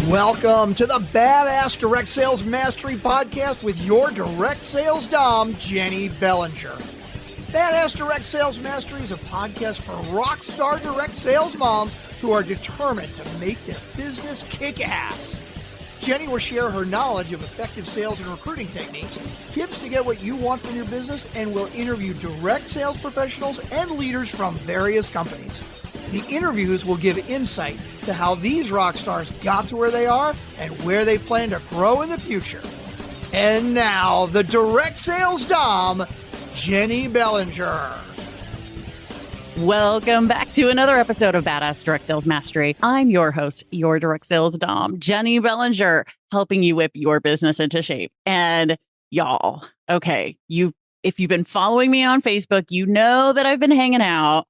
Welcome to the Badass Direct Sales Mastery Podcast with your direct sales dom, Jennie Bellinger. Badass Direct Sales Mastery is a podcast for rock star direct sales moms who are determined to make their business kick ass. Jennie will share her knowledge of effective sales and recruiting techniques, tips to get what you want from your business, and will interview direct sales professionals and leaders from various companies. The interviews will give insight to how these rock stars got to where they are and where they plan to grow in the future. And now, the direct sales dom, Jennie Bellinger. Welcome back to another episode of Badass Direct Sales Mastery. I'm your host, your direct sales dom, Jennie Bellinger, helping you whip your business into shape. And y'all, okay, if you've been following me on Facebook, you know that I've been hanging out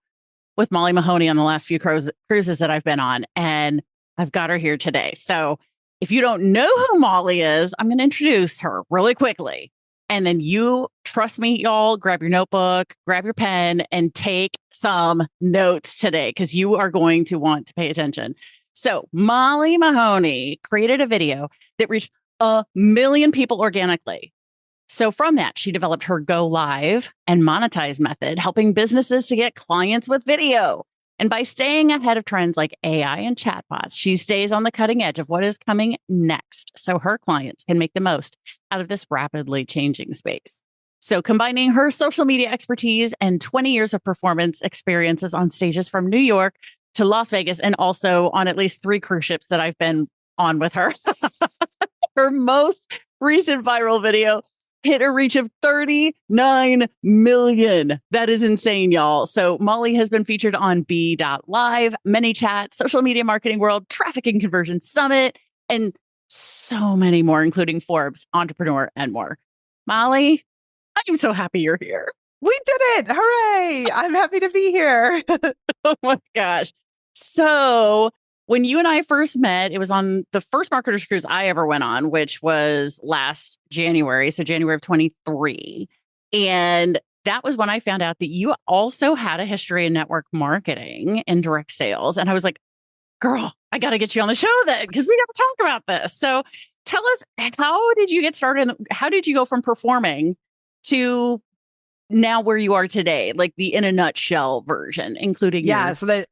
with Molly Mahoney on the last few cruises that I've been on, and I've got her here today. So if you don't know who Molly is, I'm going to introduce her really quickly. And then you, trust me, y'all, grab your notebook, grab your pen, and take some notes today, because you are going to want to pay attention. So Molly Mahoney created a video that reached 1 million people organically. So from that, she developed her Go Live and Monetize method, helping businesses to get clients with video. And by staying ahead of trends like AI and chatbots, she stays on the cutting edge of what is coming next, so her clients can make the most out of this rapidly changing space. So combining her social media expertise and 20 years of performance experiences on stages from New York to Las Vegas, and also on at least 3 cruise ships that I've been on with her, her most recent viral video hit a reach of 39 million. That is insane, y'all. So Molly has been featured on B.Live, ManyChat, Social Media Marketing World, Traffic and Conversion Summit, and so many more, including Forbes, Entrepreneur, and more. Molly, I'm so happy you're here. We did it. Hooray. I'm happy to be here. Oh my gosh. So when you and I first met, it was on the first marketers cruise I ever went on, which was last January. So January of 23. And that was when I found out that you also had a history in network marketing and direct sales. And I was like, girl, I got to get you on the show then, because we got to talk about this. So tell us, how did you get started? How did you go from performing to now where you are today? Like the in a nutshell version, including So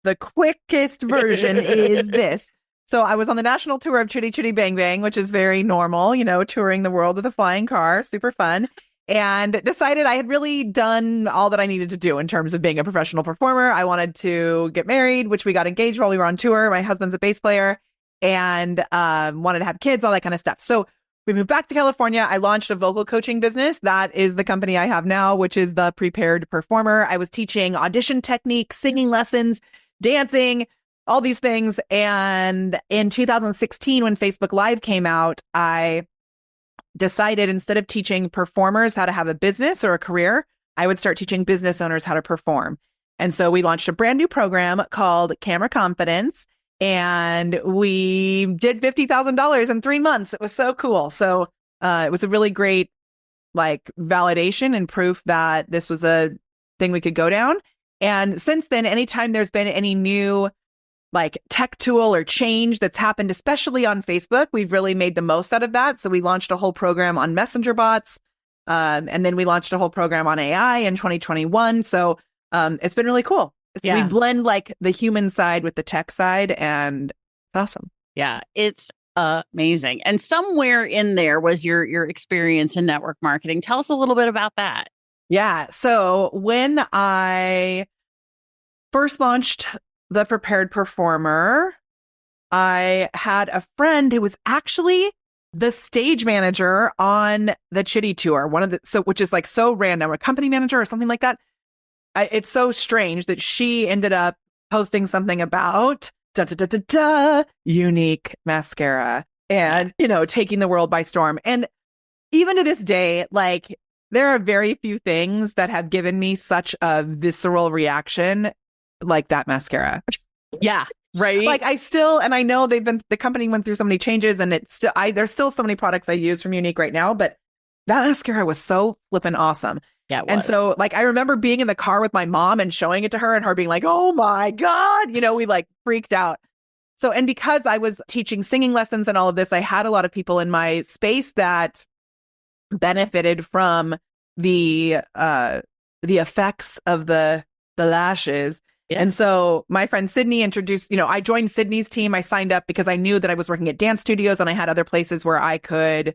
the quickest version is this. So I was on the national tour of Chitty Chitty Bang Bang, which is very normal, touring the world with a flying car, super fun, and decided I had really done all that I needed to do in terms of being a professional performer. I wanted to get married, which we got engaged while we were on tour. My husband's a bass player, and wanted to have kids, all that kind of stuff. So we moved back to California. I launched a vocal coaching business. That is the company I have now, which is The Prepared Performer. I was teaching audition techniques, singing lessons, dancing, all these things. And in 2016, when Facebook Live came out, I decided instead of teaching performers how to have a business or a career, I would start teaching business owners how to perform. And so we launched a brand new program called Camera Confidence, and we did $50,000 in 3 months. It was so cool. So it was a really great validation and proof that this was a thing we could go down. And since then, anytime there's been any new tech tool or change that's happened, especially on Facebook, we've really made the most out of that. So we launched a whole program on messenger bots. And then we launched a whole program on AI in 2021. So it's been really cool. We blend the human side with the tech side, and it's awesome. Yeah, it's amazing. And somewhere in there was your experience in network marketing. Tell us a little bit about that. Yeah. So when I first launched The Prepared Performer, I had a friend who was actually the stage manager on the Chitty tour, which is so random, a company manager or something like that. It's so strange that she ended up posting something about unique mascara and, taking the world by storm. And even to this day, there are very few things that have given me such a visceral reaction like that mascara. Yeah. Right. I know the company went through so many changes, and it's still, there's still so many products I use from Unique right now, but that mascara was so flippin' awesome. Yeah, it was. And so I remember being in the car with my mom and showing it to her, and her being like, oh my God, we freaked out. So, and because I was teaching singing lessons and all of this, I had a lot of people in my space that benefited from the effects of the lashes. Yeah. And so my friend Sydney introduced, I joined Sydney's team. I signed up because I knew that I was working at dance studios and I had other places where I could,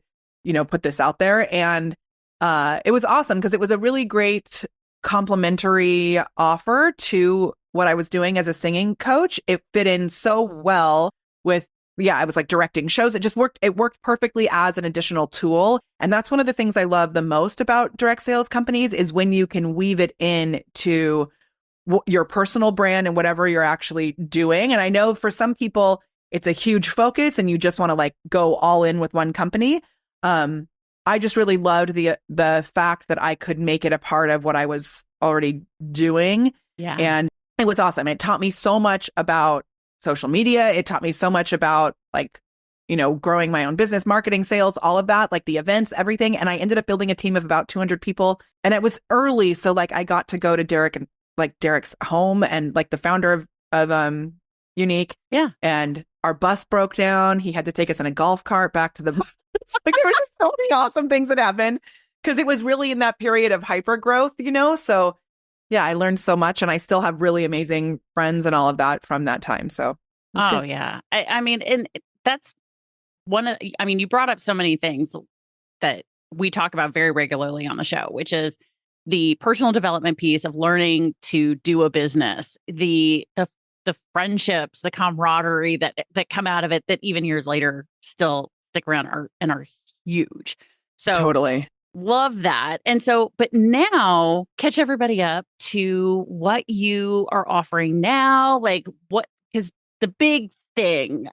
put this out there. And it was awesome because it was a really great complementary offer to what I was doing as a singing coach. It fit in so well with, I was like directing shows. It worked perfectly as an additional tool. And that's one of the things I love the most about direct sales companies is when you can weave it into your personal brand and whatever you're actually doing. And I know for some people, it's a huge focus and you just want to like go all in with one company. I just really loved the fact that I could make it a part of what I was already doing. Yeah. And it was awesome. It taught me so much about social media. It taught me so much about like, growing my own business, marketing, sales, all of that, like the events, everything. And I ended up building a team of about 200 people. And it was early. So like I got to go to Derek's home and like the founder of Unique. Yeah. And our bus broke down. He had to take us in a golf cart back to the bus. Like there were just so many awesome things that happened because it was really in that period of hyper growth, So yeah, I learned so much and I still have really amazing friends and all of that from that time. So good. Yeah. I mean, and that's you brought up so many things that we talk about very regularly on the show, which is the personal development piece of learning to do a business, the friendships, the camaraderie that come out of it that even years later still stick around and are huge. So totally love that. And so, but now catch everybody up to what you are offering now, like because the big thing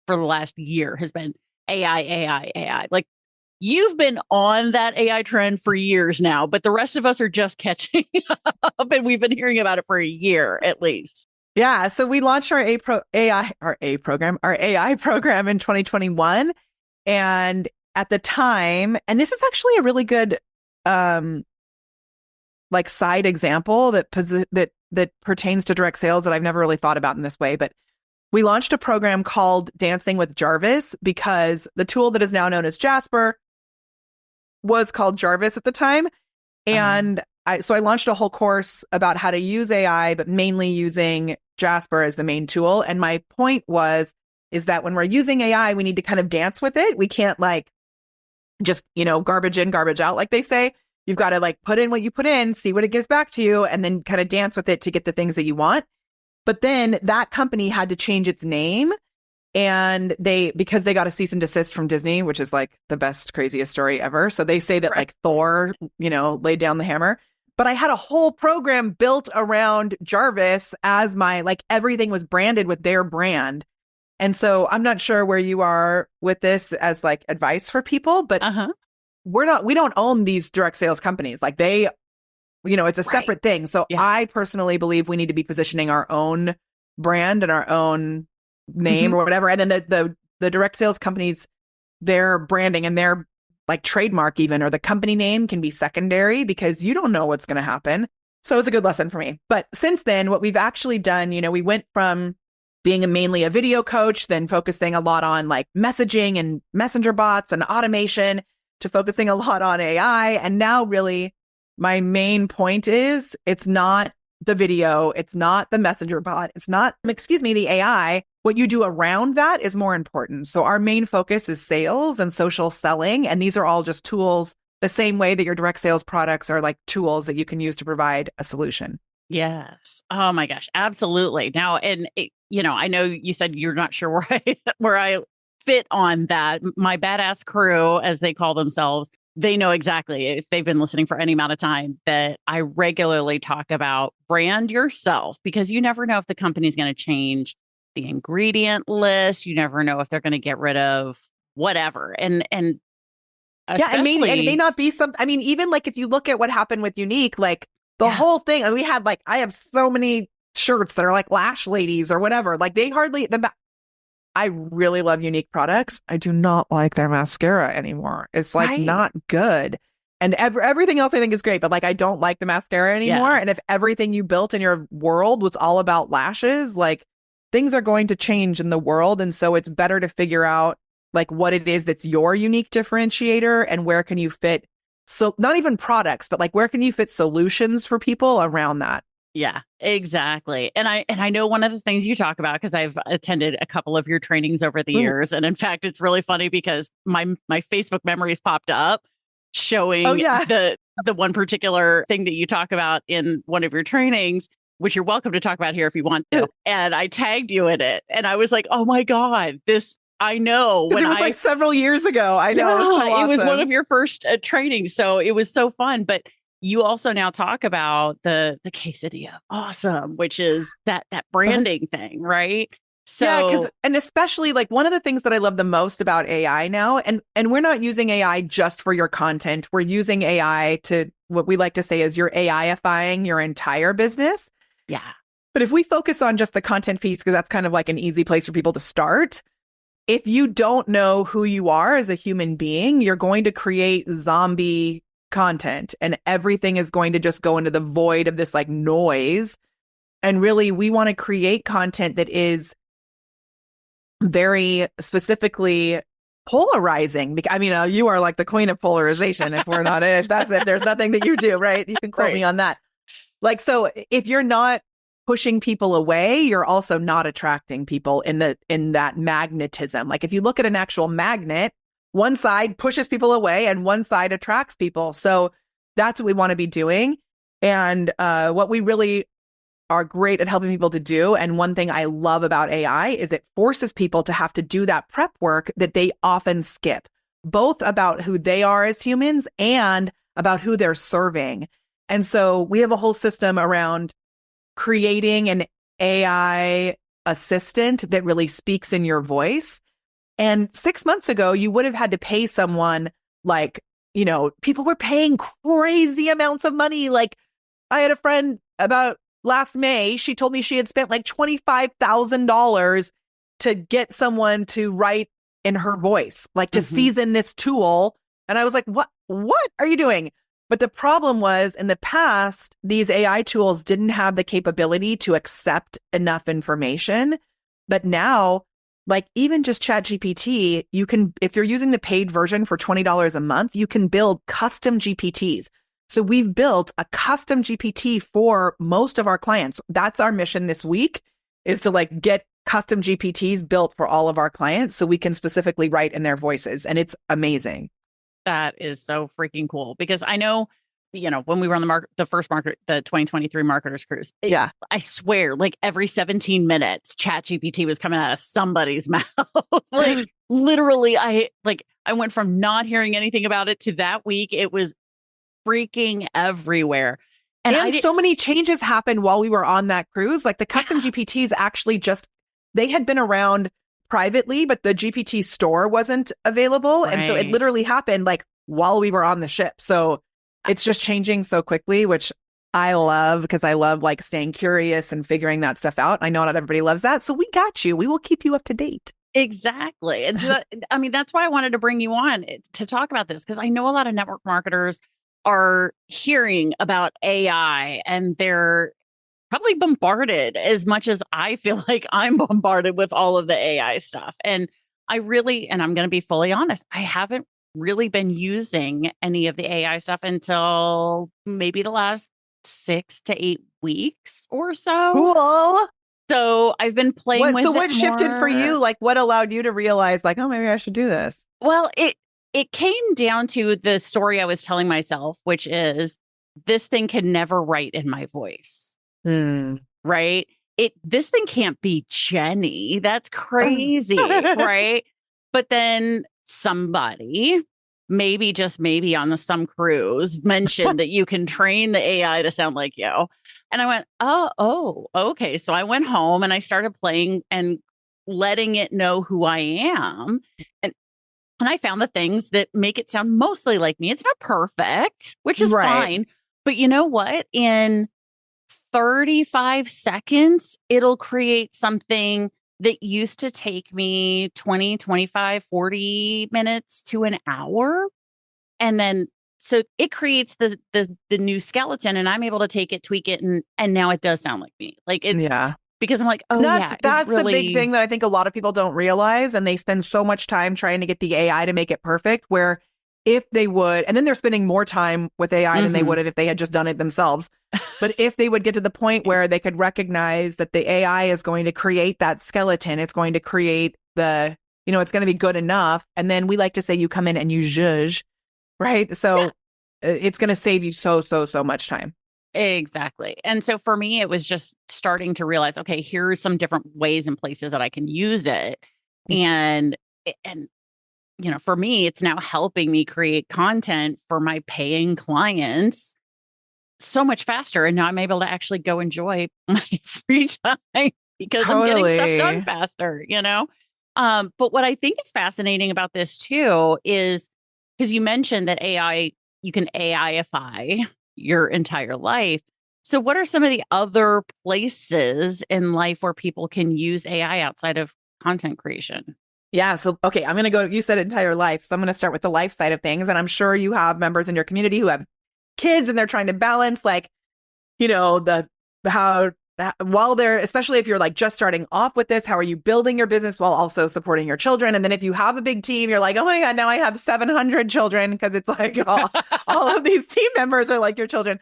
for the last year has been AI. Like you've been on that AI trend for years now, but the rest of us are just catching up and we've been hearing about it for a year at least. Yeah. So we launched our AI program in 2021. And at the time, and this is actually a really good like side example that pertains to direct sales that I've never really thought about in this way, but we launched a program called Dancing with Jarvis because the tool that is now known as Jasper was called Jarvis at the time. And I launched a whole course about how to use AI, but mainly using Jasper as the main tool. And my point is that when we're using AI, we need to kind of dance with it. We can't like just, garbage in, garbage out, like they say. You've got to like put in what you put in, see what it gives back to you, and then kind of dance with it to get the things that you want. But then that company had to change its name. And because they got a cease and desist from Disney, which is like the best, craziest story ever. So they say that like Thor, laid down the hammer. But I had a whole program built around Jarvis as like everything was branded with their brand. And so I'm not sure where you are with this as like advice for people, but we don't own these direct sales companies. Like they, it's a separate thing. So I personally believe we need to be positioning our own brand and our own name or whatever. And then the direct sales companies, their branding and their like trademark even, or the company name can be secondary because you don't know what's going to happen. So it's a good lesson for me. But since then, what we've actually done, we went from being mainly a video coach, then focusing a lot on like messaging and messenger bots and automation to focusing a lot on AI. And now really my main point is it's not the video, it's not the messenger bot, it's not, the AI. What you do around that is more important. So our main focus is sales and social selling. And these are all just tools the same way that your direct sales products are like tools that you can use to provide a solution. Yes. Oh my gosh. Absolutely. Now, and I know you said you're not sure where I fit on that. My badass crew, as they call themselves, they know exactly, if they've been listening for any amount of time, that I regularly talk about brand yourself because you never know if the company's going to change the ingredient list. You never know if they're going to get rid of whatever. And especially, and it may not be even like if you look at what happened with Unique, like the whole thing, and we had like, I have so many shirts that are like lash ladies or whatever. Like I really love Unique products. I do not like their mascara anymore. It's like not good. And everything else I think is great, but like I don't like the mascara anymore. Yeah. And if everything you built in your world was all about lashes, like things are going to change in the world. And so it's better to figure out like what it is that's your unique differentiator and where can you fit. So not even products, but like where can you fit solutions for people around that? Yeah, exactly. And I know one of the things you talk about, because I've attended a couple of your trainings over the years. And in fact, it's really funny because my Facebook memories popped up showing the one particular thing that you talk about in one of your trainings, which you're welcome to talk about here if you want to. And I tagged you in it. And I was like, oh my God, I know. When it was like several years ago. I know. Yeah, it was, so awesome. It was one of your first trainings. So it was so fun. But you also now talk about the quesadilla. Awesome. Which is that branding thing, right? So, yeah, and especially like one of the things that I love the most about AI now, and we're not using AI just for your content. We're using AI to what we like to say is you're AI-ifying your entire business. Yeah. But if we focus on just the content piece, because that's kind of like an easy place for people to start. If you don't know who you are as a human being, you're going to create zombie content and everything is going to just go into the void of this like noise. And really, we want to create content that is very specifically polarizing. I mean, you are like the queen of polarization. If we're not, if there's nothing that you do, right? You can quote me on that. Like, so if you're not pushing people away, you're also not attracting people in that magnetism. Like if you look at an actual magnet, one side pushes people away and one side attracts people. So that's what we want to be doing. And what we really are great at helping people to do. And one thing I love about AI is it forces people to have to do that prep work that they often skip, both about who they are as humans and about who they're serving. And so we have a whole system around creating an AI assistant that really speaks in your voice. And 6 months ago, you would have had to pay someone like, people were paying crazy amounts of money. Like I had a friend about last May, she told me she had spent like $25,000 to get someone to write in her voice, like to season this tool. And I was like, what are you doing? But the problem was in the past, these AI tools didn't have the capability to accept enough information. But now, like even just ChatGPT, you can, if you're using the paid version for $20 a month, you can build custom GPTs. So we've built a custom GPT for most of our clients. That's our mission this week, is to like get custom GPTs built for all of our clients so we can specifically write in their voices. And it's amazing. That is so freaking cool because I know, when we were on the first market, the 2023 Marketers Cruise, I swear, like every 17 minutes, ChatGPT was coming out of somebody's mouth. Like literally, I went from not hearing anything about it to that week, it was freaking everywhere. And so many changes happened while we were on that cruise. Like the custom GPTs actually they had been around privately, but the GPT store wasn't available. Right. And so it literally happened like while we were on the ship. So it's just changing so quickly, which I love because I love like staying curious and figuring that stuff out. I know not everybody loves that. So we got you. We will keep you up to date. Exactly. And so, that's why I wanted to bring you on to talk about this, because I know a lot of network marketers are hearing about AI and they're probably bombarded as much as I feel like I'm bombarded with all of the AI stuff. And I'm going to be fully honest, I haven't really been using any of the AI stuff until maybe the last 6 to 8 weeks or so. Cool. So I've been playing with it. So what shifted for you? Like what allowed you to realize like, oh, maybe I should do this? Well, it came down to the story I was telling myself, which is this thing can never write in my voice. Right? This thing can't be Jenny. That's crazy. Right? But then somebody, maybe just maybe on some cruise, mentioned that you can train the AI to sound like you. And I went, oh, okay. So I went home and I started playing and letting it know who I am. And I found the things that make it sound mostly like me. It's not perfect, which is fine. But you know what? In 35 seconds, it'll create something that used to take me 20, 25, 40 minutes to an hour. And then, so it creates the new skeleton and I'm able to take it, tweak it. And now it does sound like me. Like it's because I'm like, oh yeah, That's the big really... thing that I think a lot of people don't realize. And they spend so much time trying to get the AI to make it perfect, where if they would, and then they're spending more time with AI than they would have if they had just done it themselves. But if they would get to the point where they could recognize that the AI is going to create that skeleton, it's going to create it's going to be good enough. And then we like to say you come in and you zhuzh, right? So it's going to save you so much time. Exactly. And so for me, it was just starting to realize, okay, here are some different ways and places that I can use it. And for me, it's now helping me create content for my paying clients so much faster. And now I'm able to actually go enjoy my free time because I'm getting stuff done faster, But what I think is fascinating about this too is because you mentioned that AI, you can AI-ify your entire life. So what are some of the other places in life where people can use AI outside of content creation? Yeah. So, okay, I'm going to go, you said entire life. So I'm going to start with the life side of things. And I'm sure you have members in your community who have kids and they're trying to balance while they're, especially if you're like just starting off with this, how are you building your business while also supporting your children? And then if you have a big team, you're like, oh my God, now I have 700 children, because it's like all of these team members are like your children.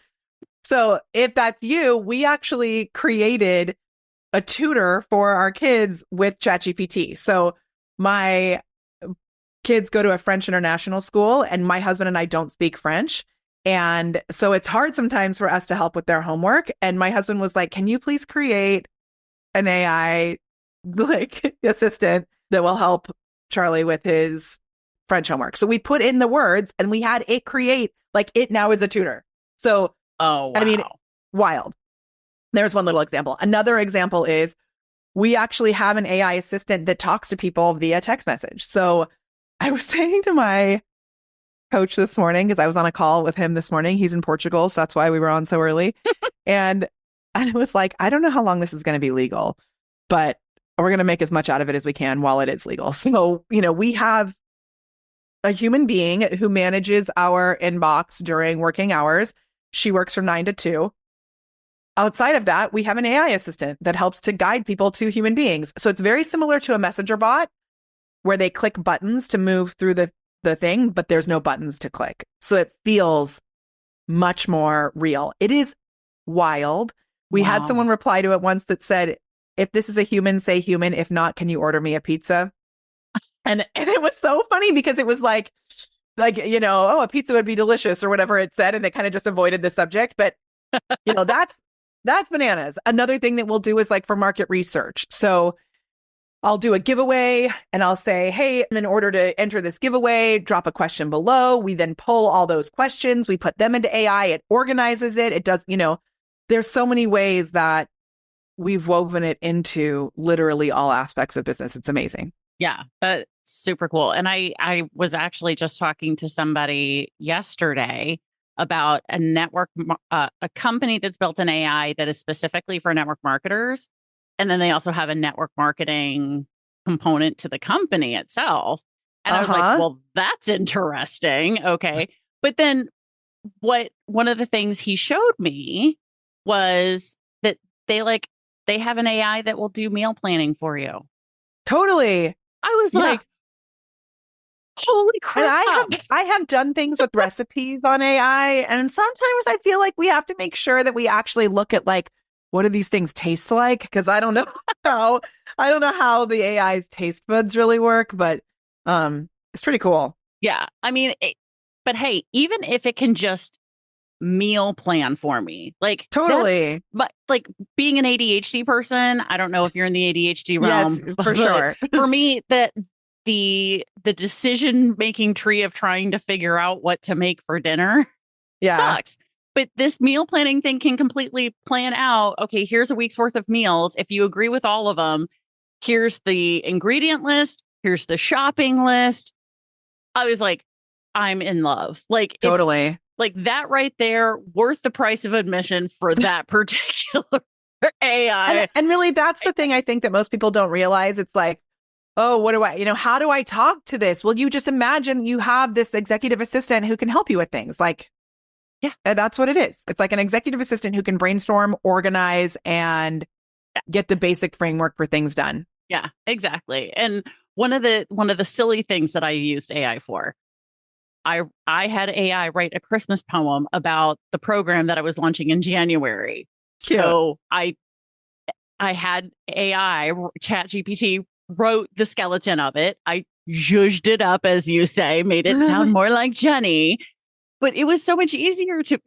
So if that's you, we actually created a tutor for our kids with ChatGPT. So my kids go to a French international school, and my husband and I don't speak French. And so it's hard sometimes for us to help with their homework. And my husband was like, can you please create an AI assistant that will help Charlie with his French homework? So we put in the words and we had it create, it now is a tutor. So, oh, wow. I mean, wild. There's one little example. Another example is we actually have an AI assistant that talks to people via text message. So I was saying to my coach this morning, because I was on a call with him this morning. He's in Portugal, so that's why we were on so early. And I was like, I don't know how long this is going to be legal, but we're going to make as much out of it as we can while it is legal. So, we have a human being who manages our inbox during working hours. She works from 9 to 2. Outside of that, we have an AI assistant that helps to guide people to human beings. So it's very similar to a messenger bot where they click buttons to move through the thing, but there's no buttons to click. So it feels much more real. It is wild. We had someone reply to it once that said, if this is a human, say human. If not, can you order me a pizza? And it was so funny because it was like, a pizza would be delicious or whatever it said. And they kind of just avoided the subject. But, that's bananas. Another thing that we'll do is for market research. So I'll do a giveaway and I'll say, hey, in order to enter this giveaway, drop a question below. We then pull all those questions. We put them into AI. It organizes it. It does, there's so many ways that we've woven it into literally all aspects of business. It's amazing. Yeah, that's super cool. And I was actually just talking to somebody yesterday about a company that's built an AI that is specifically for network marketers. And then they also have a network marketing component to the company itself. And I was like, well, that's interesting. Okay. But then one of the things he showed me was that they have an AI that will do meal planning for you. Totally. I was like, holy crap. And I have done things with recipes on AI. And sometimes I feel like we have to make sure that we actually look at what do these things taste like? Because I don't know how the AI's taste buds really work, but it's pretty cool. Yeah. I mean, but hey, even if it can just meal plan for me, totally. But being an ADHD person, I don't know if you're in the ADHD realm. Yes, for sure. For me, the decision making tree of trying to figure out what to make for dinner sucks. But this meal planning thing can completely plan out. Okay, here's a week's worth of meals. If you agree with all of them, here's the ingredient list. Here's the shopping list. I was like, I'm in love. Totally. That right there, worth the price of admission for that particular AI. And really, that's the thing I think that most people don't realize. It's oh, what do I, how do I talk to this? Well, you just imagine you have this executive assistant who can help you with things. Yeah, that's what it is. It's like an executive assistant who can brainstorm, organize, and get the basic framework for things done. Yeah, exactly. And one of the silly things that I used AI for, I had AI write a Christmas poem about the program that I was launching in January. Cute. So I had AI, ChatGPT, wrote the skeleton of it. I zhuzhed it up, as you say, made it sound more like Jenny. But it was so much easier to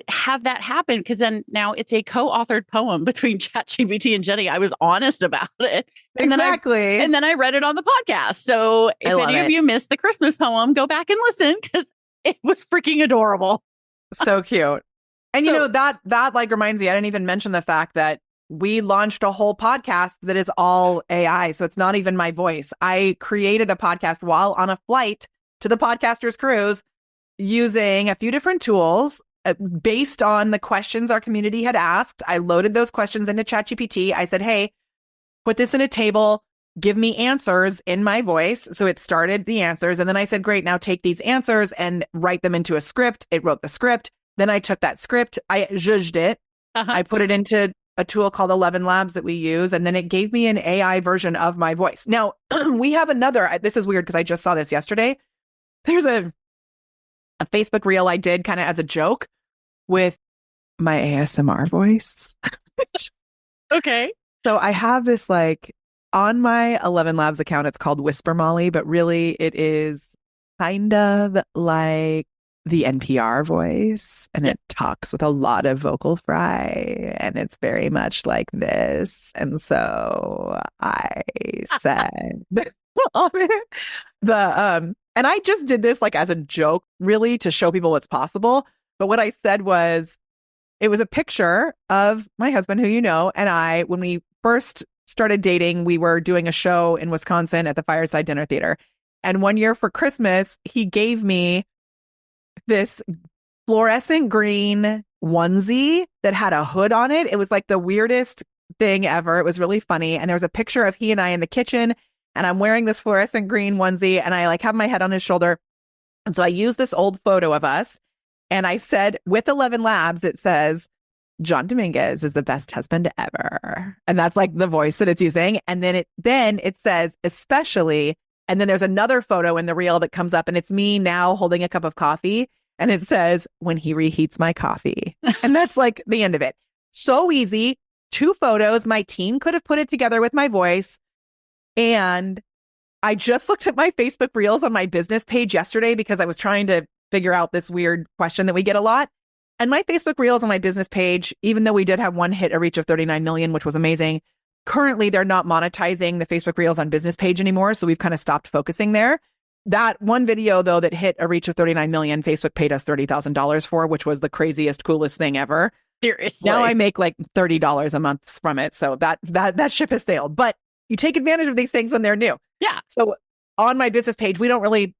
have that happen, because then now it's a co-authored poem between ChatGPT and Jenny. I was honest about it. And exactly. Then I read it on the podcast. So if any of you missed the Christmas poem, go back and listen, because it was freaking adorable. So cute. And you know, that like reminds me, I didn't even mention the fact that we launched a whole podcast that is all AI. So it's not even my voice. I created a podcast while on a flight to the Podcasters Cruise using a few different tools based on the questions our community had asked. I loaded those questions into ChatGPT. I said, hey, put this in a table, give me answers in my voice. So it started the answers. And then I said, great, now take these answers and write them into a script. It wrote the script. Then I took that script, I zhuzhed it. I put it into a tool called 11 Labs that we use. And then it gave me an AI version of my voice. Now, we have another, this is weird because I just saw this yesterday. There's a Facebook reel I did kind of as a joke with my ASMR voice. Okay. So I have this like on my 11 Labs account, it's called Whisper Molly, but really it is kind of like the NPR voice, and it talks with a lot of vocal fry, and it's very much like this. And so I said and I just did this like as a joke, really, to show people what's possible. But what I said was, it was a picture of my husband, who you know, and I, when we first started dating, we were doing a show in Wisconsin at the Fireside Dinner Theater. And one year for Christmas, he gave me this fluorescent green onesie that had a hood on it. It was like the weirdest thing ever. It was really funny. And there was a picture of he and I in the kitchen, and I'm wearing this fluorescent green onesie, and I like have my head on his shoulder. And so I used this old photo of us, and I said, with 11 Labs, it says, John Dominguez is the best husband ever. And that's like the voice that it's using. And then it says, especially, and then there's another photo in the reel that comes up, and it's me now holding a cup of coffee. And it says, when he reheats my coffee. And that's like the end of it. So easy. 2 photos. My team could have put it together with my voice. And I just looked at my Facebook Reels on my business page yesterday because I was trying to figure out this weird question that we get a lot. And my Facebook Reels on my business page, even though we did have one hit a reach of 39 million, which was amazing, currently they're not monetizing the Facebook Reels on business page anymore. So we've kind of stopped focusing there. That one video, though, that hit a reach of 39 million, Facebook paid us $30,000 for, which was the craziest, coolest thing ever. Seriously. Now I make like $30 a month from it. So that ship has sailed. But you take advantage of these things when they're new. Yeah. So on my business page, we don't really,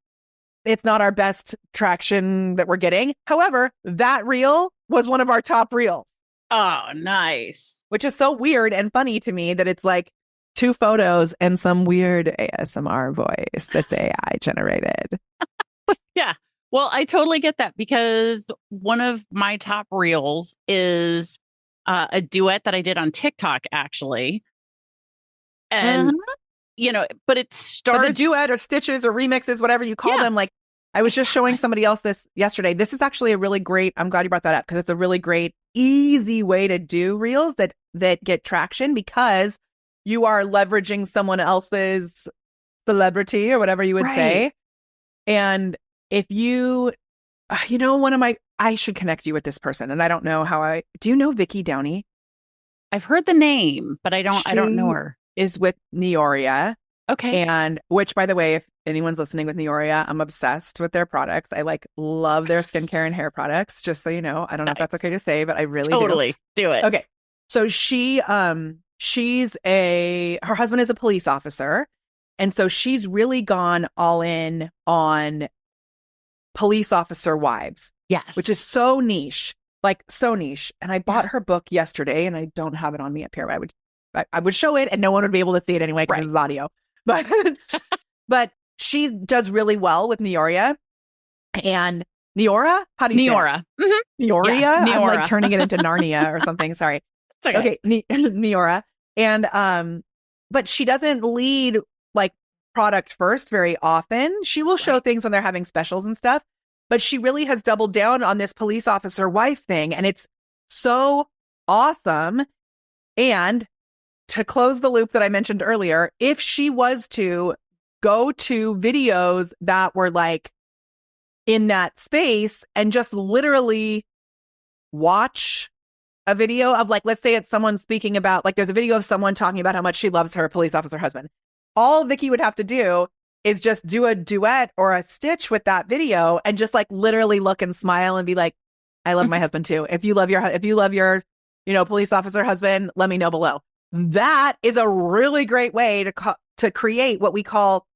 it's not our best traction that we're getting. However, that reel was one of our top reels. Oh, nice. Which is so weird and funny to me that it's like 2 photos and some weird ASMR voice that's AI generated. Yeah. Well, I totally get that, because one of my top reels is a duet that I did on TikTok, actually. And, you know, but it starts... But the duet or stitches or remixes, whatever you call them, like I was just showing somebody else this yesterday. This is actually a really great, I'm glad you brought that up, because it's a really great, easy way to do reels that get traction, because you are leveraging someone else's celebrity or whatever you would say. And if you, I should connect you with this person, and I don't know how do you know Vicky Downey? I've heard the name, but I don't know her. Is with Neoria. Okay. And which, by the way, if anyone's listening with Neoria, I'm obsessed with their products. I love their skincare and hair products, just so you know. I don't know if that's okay to say, but I really totally do it. Okay. So her husband is a police officer. And so she's really gone all in on police officer wives. Yes. Which is so niche, like so niche. And I bought her book yesterday, and I don't have it on me up here. I would show it and no one would be able to see it anyway because it's audio. But she does really well with Neoria. And Neora? How do you say it? Mm-hmm. Neoria? Yeah, Neora. I'm like turning it into Narnia or something. Sorry. It's okay. Okay. Neora. And but she doesn't lead like product first very often. She will show things when they're having specials and stuff, but she really has doubled down on this police officer wife thing, and it's so awesome. And to close the loop that I mentioned earlier, if she was to go to videos that were like in that space and just literally watch a video of like, let's say it's someone speaking about, like there's a video of someone talking about how much she loves her police officer husband. All Vicky would have to do is just do a duet or a stitch with that video and just like literally look and smile and be like, I love my husband too. If you love your, police officer husband, let me know below. That is a really great way to create what we call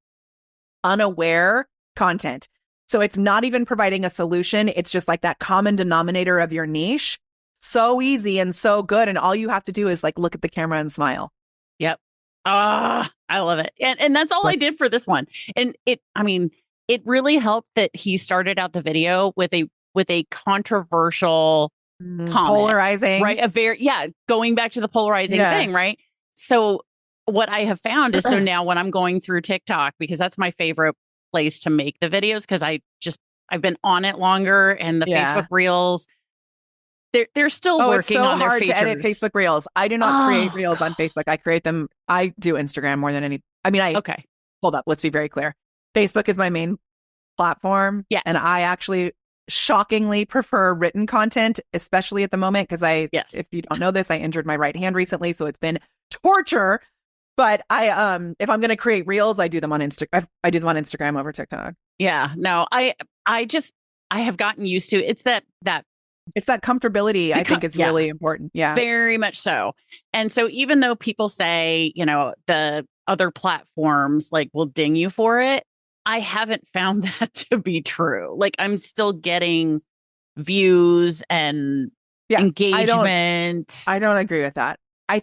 unaware content. So it's not even providing a solution. It's just like that common denominator of your niche. So easy and so good. And all you have to do is like look at the camera and smile. Yep. I love it. And that's all I did for this one. And it really helped that he started out the video with a controversial comment, polarizing, right? Going back to the polarizing thing, right? So what I have found is, so now when I'm going through TikTok, because that's my favorite place to make the videos, because I've been on it longer, and the Facebook Reels, they're still working on their features. It's so hard to edit Facebook Reels. I do not create Reels on Facebook. I create them. I do Instagram more than any. Okay. Hold up. Let's be very clear. Facebook is my main platform. Yes. And I actually shockingly prefer written content, especially at the moment, because if you don't know this, I injured my right hand recently, so it's been torture. But if I'm going to create Reels, I do them on Instagram. I do them on Instagram over TikTok. Yeah. No, I have gotten used to it's that it's that comfortability, I think, is really important. Yeah. Very much so. And so even though people say, the other platforms like will ding you for it, I haven't found that to be true. Like I'm still getting views and engagement. I don't agree with that. I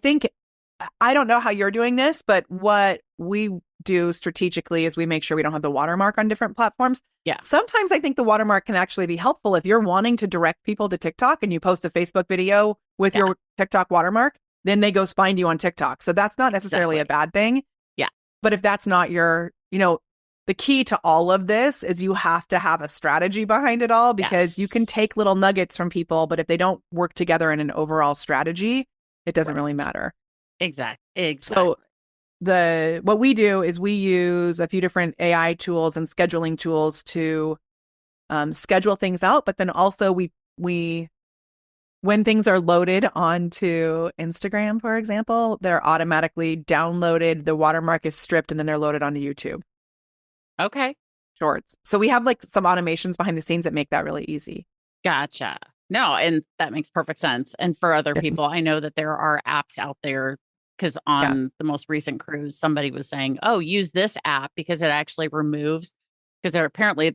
don't know how you're doing this, but what we do strategically is we make sure we don't have the watermark on different platforms. Yeah. Sometimes I think the watermark can actually be helpful if you're wanting to direct people to TikTok and you post a Facebook video with your TikTok watermark, then they go find you on TikTok. So that's not necessarily a bad thing. Yeah. But if that's not your, the key to all of this is you have to have a strategy behind it all, because you can take little nuggets from people, but if they don't work together in an overall strategy, it doesn't really matter. Exactly. So what we do is we use a few different AI tools and scheduling tools to schedule things out. But then also we when things are loaded onto Instagram, for example, they're automatically downloaded. The watermark is stripped, and then they're loaded onto YouTube. Okay. Shorts. So we have like some automations behind the scenes that make that really easy. Gotcha. No, and that makes perfect sense. And for other people, I know that there are apps out there, because on the most recent cruise, somebody was saying, oh, use this app because it actually removes, because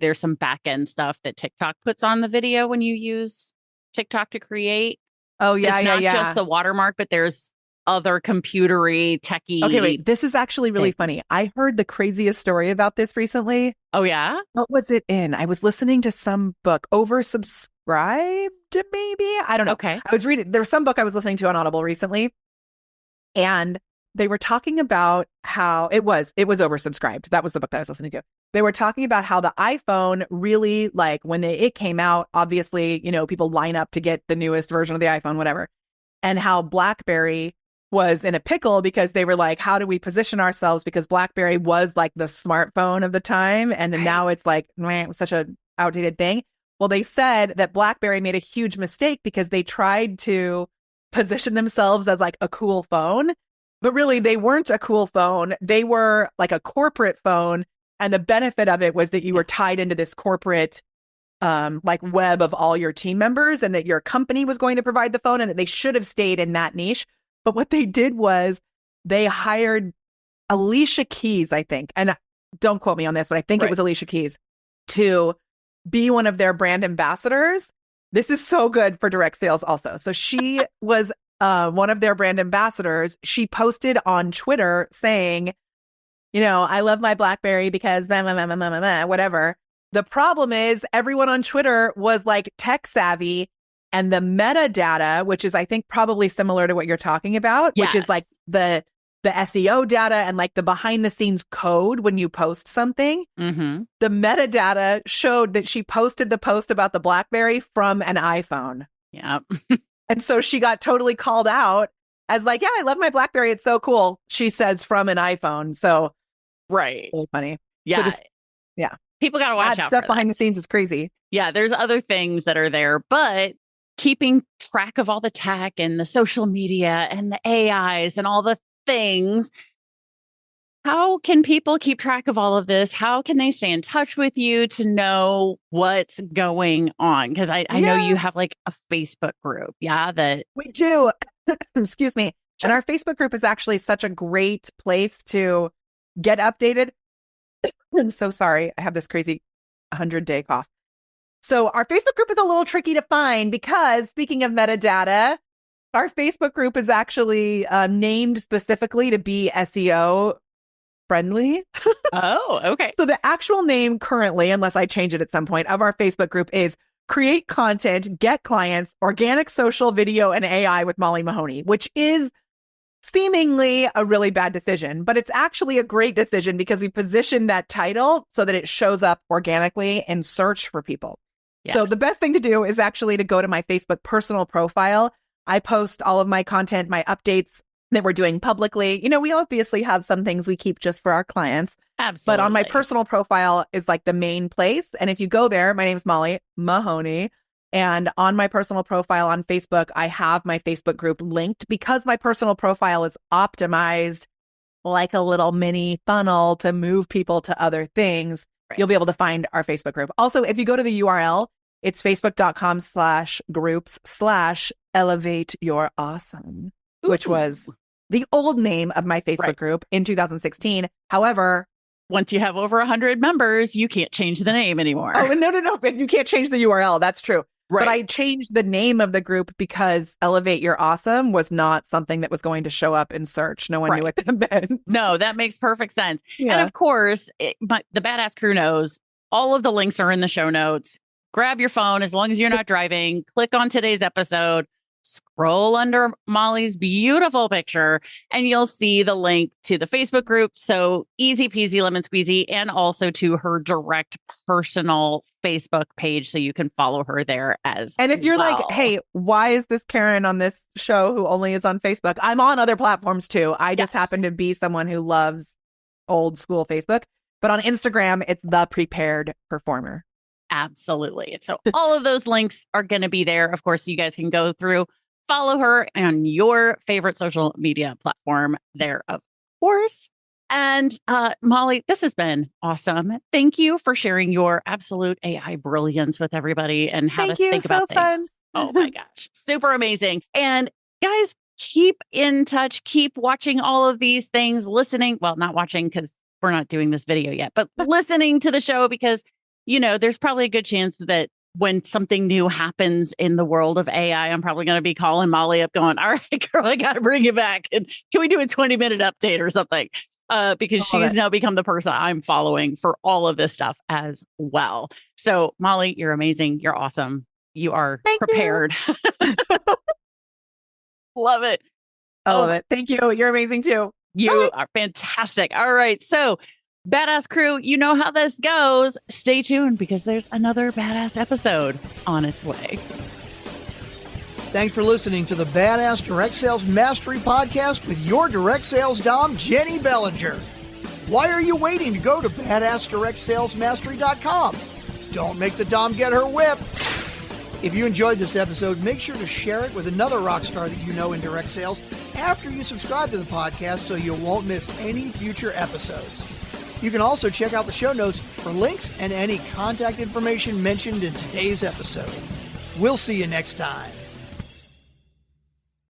there's some back end stuff that TikTok puts on the video when you use TikTok to create. Oh, yeah. It's not just the watermark, but there's other computery, techie. Okay, wait. This is actually really funny. I heard the craziest story about this recently. Oh, yeah? What was it in? I was listening to some book, oversubscribed, maybe? I don't know. Okay. There was some book I was listening to on Audible recently, and they were talking about how it was oversubscribed. That was the book that I was listening to. They were talking about how the iPhone really, like when it came out, obviously, people line up to get the newest version of the iPhone, whatever. And how BlackBerry was in a pickle because they were like, how do we position ourselves? Because BlackBerry was like the smartphone of the time. And then now it's like, it was such an outdated thing. Well, they said that BlackBerry made a huge mistake because they tried to position themselves as like a cool phone, but really they weren't a cool phone. They were like a corporate phone. And the benefit of it was that you were tied into this corporate like web of all your team members, and that your company was going to provide the phone, and that they should have stayed in that niche. But what they did was they hired Alicia Keys, I think, and don't quote me on this, but I think it was Alicia Keys, to be one of their brand ambassadors. This is so good for direct sales also. So she was one of their brand ambassadors. She posted on Twitter saying, I love my BlackBerry because blah, blah, blah, blah, blah, blah, whatever. The problem is everyone on Twitter was like tech savvy And the metadata, which is, I think, probably similar to what you're talking about, which is like the SEO data and like the behind the scenes code when you post something. Mm-hmm. The metadata showed that she posted the post about the BlackBerry from an iPhone. Yeah. And so she got totally called out as like, yeah, I love my BlackBerry. It's so cool. She says from an iPhone. So right. really funny. Yeah. So just, people got to watch out stuff for behind that. the scenes is crazy. Yeah. There's other things that are there, but keeping track of all the tech and the social media and the AIs and all the things. How can people keep track of all of this? How can they stay in touch with you to know what's going on? Because I know you have like a Facebook group. Yeah. That we do. Excuse me. Sure. And our Facebook group is actually such a great place to get updated. I'm so sorry. I have this crazy 100-day cough. So our Facebook group is a little tricky to find because, speaking of metadata, our Facebook group is actually named specifically to be SEO friendly. Oh, okay. So the actual name currently, unless I change it at some point, of our Facebook group is Create Content, Get Clients, Organic Social Video, and AI with Molly Mahoney, which is seemingly a really bad decision, but it's actually a great decision because we positioned that title so that it shows up organically in search for people. Yes. So the best thing to do is actually to go to my Facebook personal profile. I post all of my content, my updates that we're doing publicly. You know, we obviously have some things we keep just for our clients. Absolutely. But on my personal profile is like the main place. And if you go there, my name's Molly Mahoney. And on my personal profile on Facebook, I have my Facebook group linked because my personal profile is optimized like a little mini funnel to move people to other things. Right. You'll be able to find our Facebook group. Also, if you go to the URL, it's facebook.com/groups/elevate-your-awesome, which was the old name of my Facebook group in 2016. However, once you have over 100 members, you can't change the name anymore. Oh, no. You can't change the URL. That's true. Right. But I changed the name of the group because Elevate Your Awesome was not something that was going to show up in search. No one knew what that meant. No, that makes perfect sense. Yeah. And of course, but the Badass Crew knows all of the links are in the show notes. Grab your phone as long as you're not driving. Click on today's episode. Scroll under Molly's beautiful picture and you'll see the link to the Facebook group. So easy peasy lemon squeezy, and also to her direct personal Facebook page. So you can follow her there as And if you're like, hey, why is this Karen on this show who only is on Facebook? I'm on other platforms too. I just happen to be someone who loves old school Facebook. But on Instagram, it's The Prepared Performer. Absolutely. So all of those links are going to be there. Of course, you guys can go through, follow her on your favorite social media platform there, of course. And Molly, this has been awesome. Thank you for sharing your absolute AI brilliance with everybody and how to think about things. Oh my gosh. Super amazing. And guys, keep in touch. Keep watching all of these things, listening. Well, not watching because we're not doing this video yet, but listening to the show because you know, there's probably a good chance that when something new happens in the world of AI, I'm probably going to be calling Molly up going, all right, girl, I got to bring it back. And can we do a 20-minute update or something? Because she's now become the person I'm following for all of this stuff as well. So Molly, you're amazing. You're awesome. You are prepared. Love it. I love it. Thank you. You're amazing too. You are fantastic. All right. So Badass Crew, you know how this goes. Stay tuned because there's another badass episode on its way. Thanks for listening to the Badass Direct Sales Mastery Podcast with your direct sales dom, Jennie Bellinger. Why are you waiting to go to badassdirectsalesmastery.com? Don't make the dom get her whip. If you enjoyed this episode, make sure to share it with another rock star that you know in direct sales after you subscribe to the podcast so you won't miss any future episodes. You can also check out the show notes for links and any contact information mentioned in today's episode. We'll see you next time.